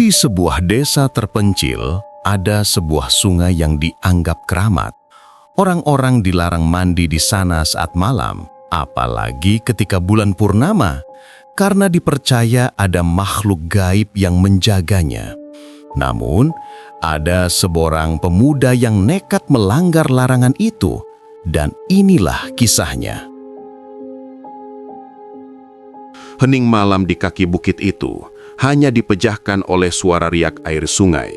Di sebuah desa terpencil, ada sebuah sungai yang dianggap keramat. Orang-orang dilarang mandi di sana saat malam, apalagi ketika bulan purnama, karena dipercaya ada makhluk gaib yang menjaganya. Namun, ada seorang pemuda yang nekat melanggar larangan itu, dan inilah kisahnya. Hening malam di kaki bukit itu hanya dipejahkan oleh suara riak air sungai.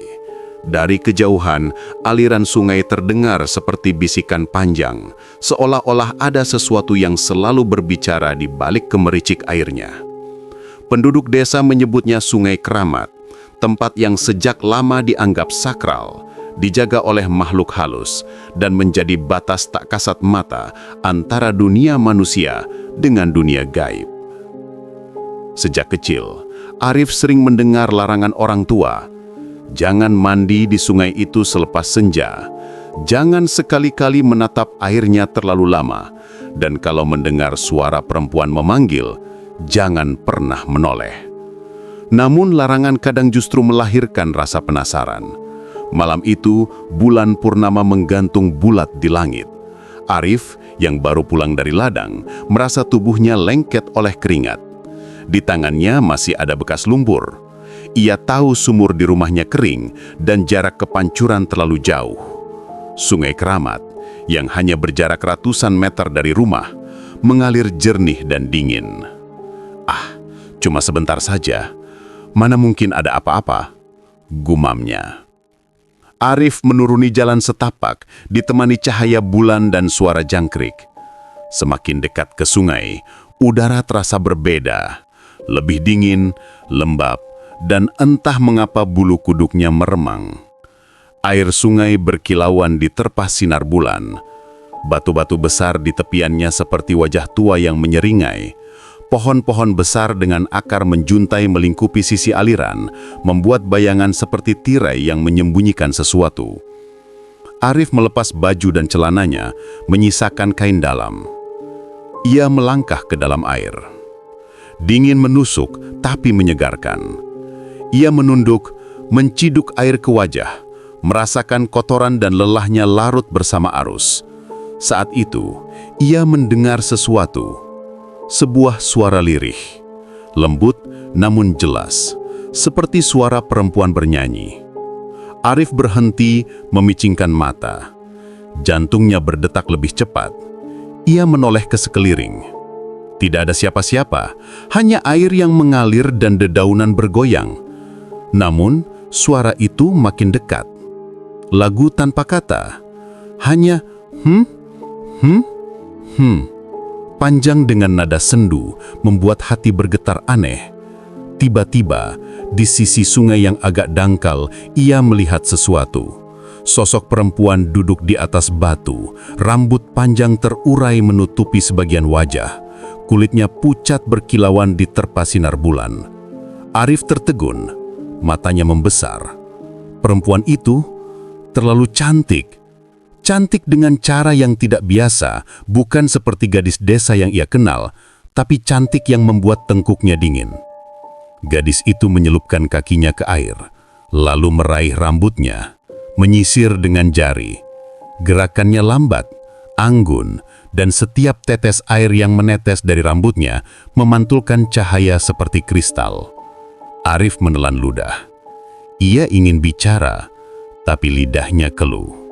Dari kejauhan, aliran sungai terdengar seperti bisikan panjang, seolah-olah ada sesuatu yang selalu berbicara di balik kemericik airnya. Penduduk desa menyebutnya Sungai Keramat, tempat yang sejak lama dianggap sakral, dijaga oleh makhluk halus, dan menjadi batas tak kasat mata antara dunia manusia dengan dunia gaib. Sejak kecil, Arif sering mendengar larangan orang tua. Jangan mandi di sungai itu selepas senja. Jangan sekali-kali menatap airnya terlalu lama. Dan kalau mendengar suara perempuan memanggil, jangan pernah menoleh. Namun larangan kadang justru melahirkan rasa penasaran. Malam itu, bulan purnama menggantung bulat di langit. Arif, yang baru pulang dari ladang, merasa tubuhnya lengket oleh keringat. Di tangannya masih ada bekas lumpur. Ia tahu sumur di rumahnya kering dan jarak ke pancuran terlalu jauh. Sungai Keramat, yang hanya berjarak ratusan meter dari rumah, mengalir jernih dan dingin. Cuma sebentar saja. Mana mungkin ada apa-apa? Gumamnya. Arif menuruni jalan setapak, ditemani cahaya bulan dan suara jangkrik. Semakin dekat ke sungai, udara terasa berbeda. Lebih dingin, lembab, dan entah mengapa bulu kuduknya meremang. Air sungai berkilauan diterpa sinar bulan. Batu-batu besar di tepiannya seperti wajah tua yang menyeringai. Pohon-pohon besar dengan akar menjuntai melingkupi sisi aliran, membuat bayangan seperti tirai yang menyembunyikan sesuatu. Arif melepas baju dan celananya, menyisakan kain dalam. Ia melangkah ke dalam air. Dingin menusuk, tapi menyegarkan. Ia menunduk, menciduk air ke wajah, merasakan kotoran dan lelahnya larut bersama arus. Saat itu, ia mendengar sesuatu. Sebuah suara lirih, lembut namun jelas, seperti suara perempuan bernyanyi. Arif berhenti, memicingkan mata. Jantungnya berdetak lebih cepat. Ia menoleh ke sekeliling. Tidak ada siapa-siapa, hanya air yang mengalir dan dedaunan bergoyang. Namun, suara itu makin dekat. Lagu tanpa kata, hanya panjang dengan nada sendu, membuat hati bergetar aneh. Tiba-tiba, di sisi sungai yang agak dangkal, ia melihat sesuatu. Sosok perempuan duduk di atas batu, rambut panjang terurai menutupi sebagian wajah. Kulitnya pucat berkilauan diterpa sinar bulan. Arif tertegun, matanya membesar. Perempuan itu terlalu cantik. Cantik dengan cara yang tidak biasa, bukan seperti gadis desa yang ia kenal, tapi cantik yang membuat tengkuknya dingin. Gadis itu menyelupkan kakinya ke air, lalu meraih rambutnya, menyisir dengan jari. Gerakannya lambat, anggun, dan setiap tetes air yang menetes dari rambutnya memantulkan cahaya seperti kristal. Arif menelan ludah. Ia ingin bicara, tapi lidahnya keluh.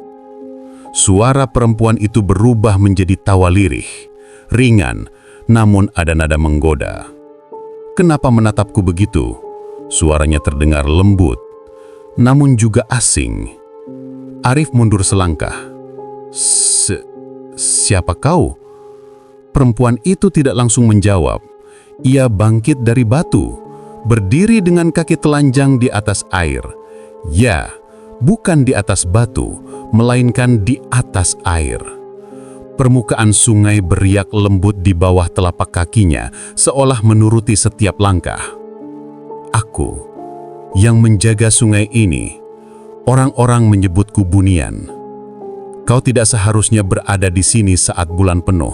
Suara perempuan itu berubah menjadi tawa lirih, ringan, namun ada nada menggoda. "Kenapa menatapku begitu?" Suaranya terdengar lembut, namun juga asing. Arif mundur selangkah. "Siapa kau?" Perempuan itu tidak langsung menjawab. Ia bangkit dari batu, berdiri dengan kaki telanjang di atas air. Ya, bukan di atas batu, melainkan di atas air. Permukaan sungai beriak lembut di bawah telapak kakinya, seolah menuruti setiap langkah. "Aku yang menjaga sungai ini. Orang-orang menyebutku Bunian. Kau tidak seharusnya berada di sini saat bulan penuh."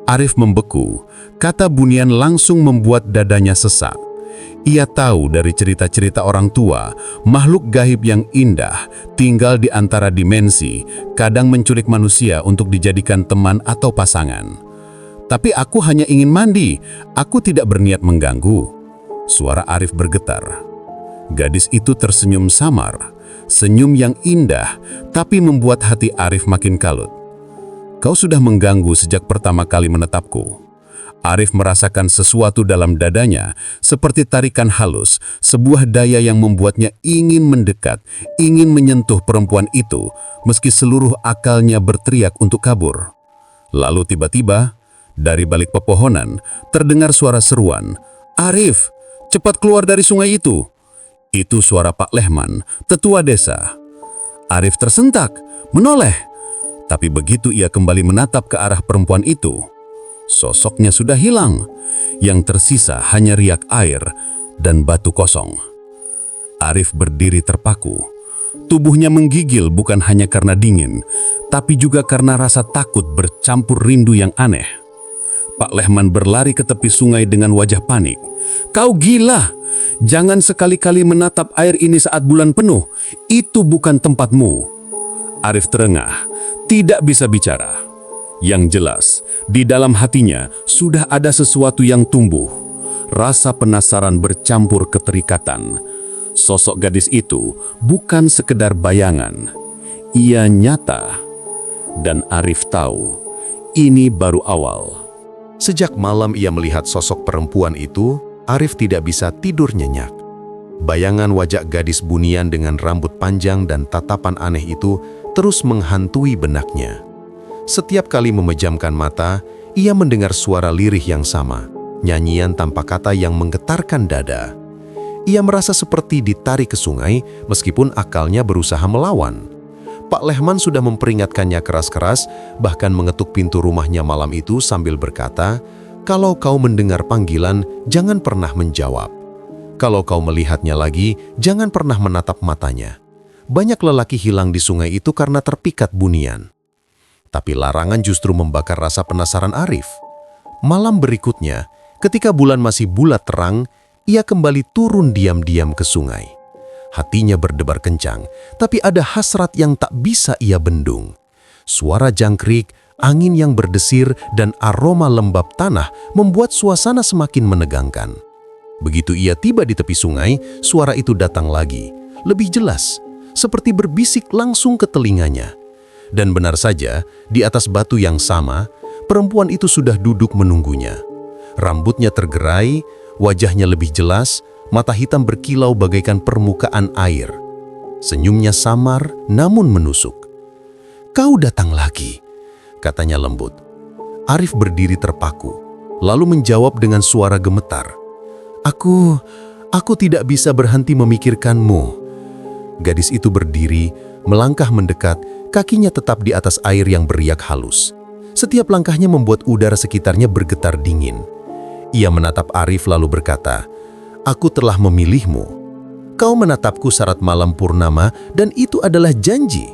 Arif membeku. Kata Bunian langsung membuat dadanya sesak. Ia tahu dari cerita-cerita orang tua, makhluk gaib yang indah tinggal di antara dimensi, kadang menculik manusia untuk dijadikan teman atau pasangan. Tapi aku hanya ingin mandi, aku tidak berniat mengganggu. Suara Arif bergetar. Gadis itu tersenyum samar, senyum yang indah, tapi membuat hati Arif makin kalut. Kau sudah mengganggu sejak pertama kali menetapku. Arif merasakan sesuatu dalam dadanya, seperti tarikan halus, sebuah daya yang membuatnya ingin mendekat, ingin menyentuh perempuan itu, meski seluruh akalnya berteriak untuk kabur. Lalu tiba-tiba, dari balik pepohonan, terdengar suara seruan, "Arif, cepat keluar dari sungai itu!" Itu suara Pak Lehman, tetua desa. Arif tersentak, menoleh. Tapi begitu ia kembali menatap ke arah perempuan itu, sosoknya sudah hilang. Yang tersisa hanya riak air dan batu kosong. Arif berdiri terpaku. Tubuhnya menggigil bukan hanya karena dingin, tapi juga karena rasa takut bercampur rindu yang aneh. Pak Lehman berlari ke tepi sungai dengan wajah panik. "Kau gila! Jangan sekali-kali menatap air ini saat bulan penuh. Itu bukan tempatmu." Arif terengah, tidak bisa bicara. Yang jelas, di dalam hatinya sudah ada sesuatu yang tumbuh. Rasa penasaran bercampur keterikatan. Sosok gadis itu bukan sekedar bayangan. Ia nyata. Dan Arif tahu, ini baru awal. Sejak malam ia melihat sosok perempuan itu, Arif tidak bisa tidur nyenyak. Bayangan wajah gadis bunian dengan rambut panjang dan tatapan aneh itu terus menghantui benaknya. Setiap kali memejamkan mata, ia mendengar suara lirih yang sama, nyanyian tanpa kata yang menggetarkan dada. Ia merasa seperti ditarik ke sungai meskipun akalnya berusaha melawan. Pak Lehman sudah memperingatkannya keras-keras, bahkan mengetuk pintu rumahnya malam itu sambil berkata, "Kalau kau mendengar panggilan, jangan pernah menjawab. Kalau kau melihatnya lagi, jangan pernah menatap matanya." Banyak lelaki hilang di sungai itu karena terpikat bunian. Tapi larangan justru membakar rasa penasaran Arif. Malam berikutnya, ketika bulan masih bulat terang, ia kembali turun diam-diam ke sungai. Hatinya berdebar kencang, tapi ada hasrat yang tak bisa ia bendung. Suara jangkrik, angin yang berdesir, dan aroma lembab tanah membuat suasana semakin menegangkan. Begitu ia tiba di tepi sungai, suara itu datang lagi, lebih jelas, seperti berbisik langsung ke telinganya. Dan benar saja, di atas batu yang sama, perempuan itu sudah duduk menunggunya. Rambutnya tergerai, wajahnya lebih jelas, mata hitam berkilau bagaikan permukaan air. Senyumnya samar namun menusuk. "Kau datang lagi," katanya lembut. Arif berdiri terpaku, lalu menjawab dengan suara gemetar. Aku tidak bisa berhenti memikirkanmu." Gadis itu berdiri, melangkah mendekat, kakinya tetap di atas air yang beriak halus. Setiap langkahnya membuat udara sekitarnya bergetar dingin. Ia menatap Arif lalu berkata, "Aku telah memilihmu. Kau menatapku saat malam purnama dan itu adalah janji.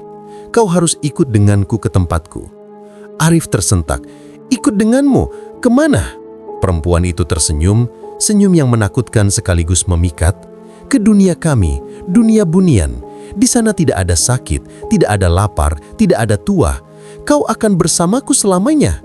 Kau harus ikut denganku ke tempatku." Arif tersentak. "Ikut denganmu? Kemana?" Perempuan itu tersenyum, senyum yang menakutkan sekaligus memikat. "Ke dunia kami, dunia bunian. Di sana tidak ada sakit, tidak ada lapar, tidak ada tua. Kau akan bersamaku selamanya."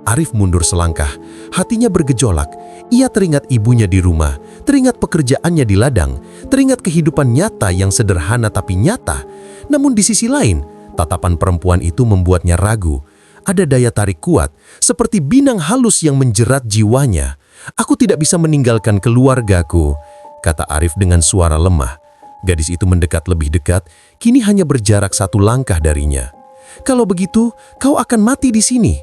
Arif mundur selangkah, hatinya bergejolak. Ia teringat ibunya di rumah, teringat pekerjaannya di ladang, teringat kehidupan nyata yang sederhana tapi nyata. Namun di sisi lain, tatapan perempuan itu membuatnya ragu. Ada daya tarik kuat, seperti binang halus yang menjerat jiwanya. "Aku tidak bisa meninggalkan keluargaku," kata Arif dengan suara lemah. Gadis itu mendekat lebih dekat, kini hanya berjarak 1 langkah darinya. "Kalau begitu, kau akan mati di sini.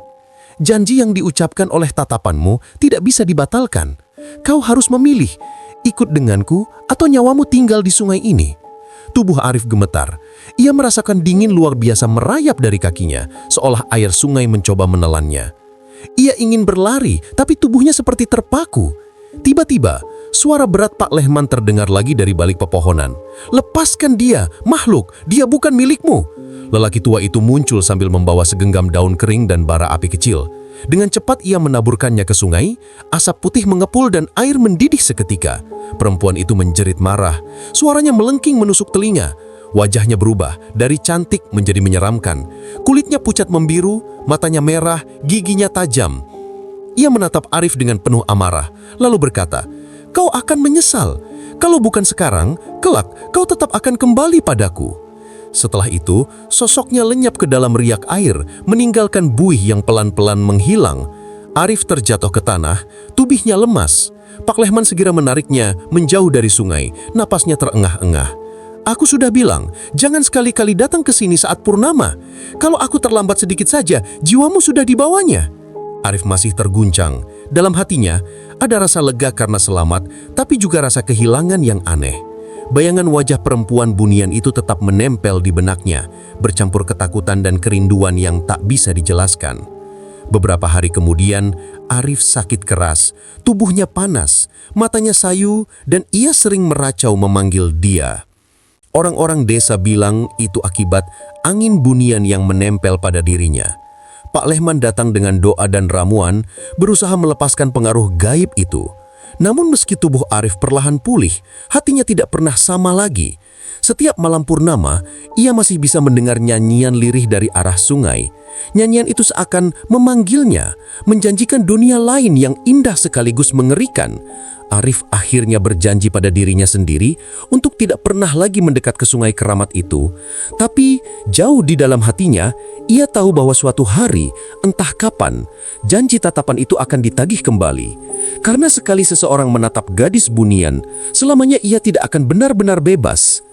Janji yang diucapkan oleh tatapanmu tidak bisa dibatalkan. Kau harus memilih, ikut denganku atau nyawamu tinggal di sungai ini." Tubuh Arif gemetar. Ia merasakan dingin luar biasa merayap dari kakinya, seolah air sungai mencoba menelannya. Ia ingin berlari, tapi tubuhnya seperti terpaku. Tiba-tiba, suara berat Pak Lehman terdengar lagi dari balik pepohonan. "Lepaskan dia, makhluk, dia bukan milikmu." Lelaki tua itu muncul sambil membawa segenggam daun kering dan bara api kecil. Dengan cepat ia menaburkannya ke sungai, asap putih mengepul dan air mendidih seketika. Perempuan itu menjerit marah, suaranya melengking menusuk telinga. Wajahnya berubah dari cantik menjadi menyeramkan. Kulitnya pucat membiru, matanya merah, giginya tajam. Ia menatap Arif dengan penuh amarah, lalu berkata, "Kau akan menyesal. Kalau bukan sekarang, kelak kau tetap akan kembali padaku." Setelah itu, sosoknya lenyap ke dalam riak air, meninggalkan buih yang pelan-pelan menghilang. Arif terjatuh ke tanah, tubuhnya lemas. Pak Lehman segera menariknya menjauh dari sungai, napasnya terengah-engah. "Aku sudah bilang, jangan sekali-kali datang ke sini saat purnama. Kalau aku terlambat sedikit saja, jiwamu sudah dibawanya." Arif masih terguncang. Dalam hatinya, ada rasa lega karena selamat, tapi juga rasa kehilangan yang aneh. Bayangan wajah perempuan bunian itu tetap menempel di benaknya, bercampur ketakutan dan kerinduan yang tak bisa dijelaskan. Beberapa hari kemudian, Arif sakit keras, tubuhnya panas, matanya sayu, dan ia sering meracau memanggil dia. Orang-orang desa bilang itu akibat angin bunian yang menempel pada dirinya. Pak Lehman datang dengan doa dan ramuan, berusaha melepaskan pengaruh gaib itu. Namun meski tubuh Arif perlahan pulih, hatinya tidak pernah sama lagi. Setiap malam purnama, ia masih bisa mendengar nyanyian lirih dari arah sungai. Nyanyian itu seakan memanggilnya, menjanjikan dunia lain yang indah sekaligus mengerikan. Arif akhirnya berjanji pada dirinya sendiri untuk tidak pernah lagi mendekat ke sungai keramat itu. Tapi jauh di dalam hatinya, ia tahu bahwa suatu hari, entah kapan, janji tatapan itu akan ditagih kembali. Karena sekali seseorang menatap gadis bunian, selamanya ia tidak akan benar-benar bebas.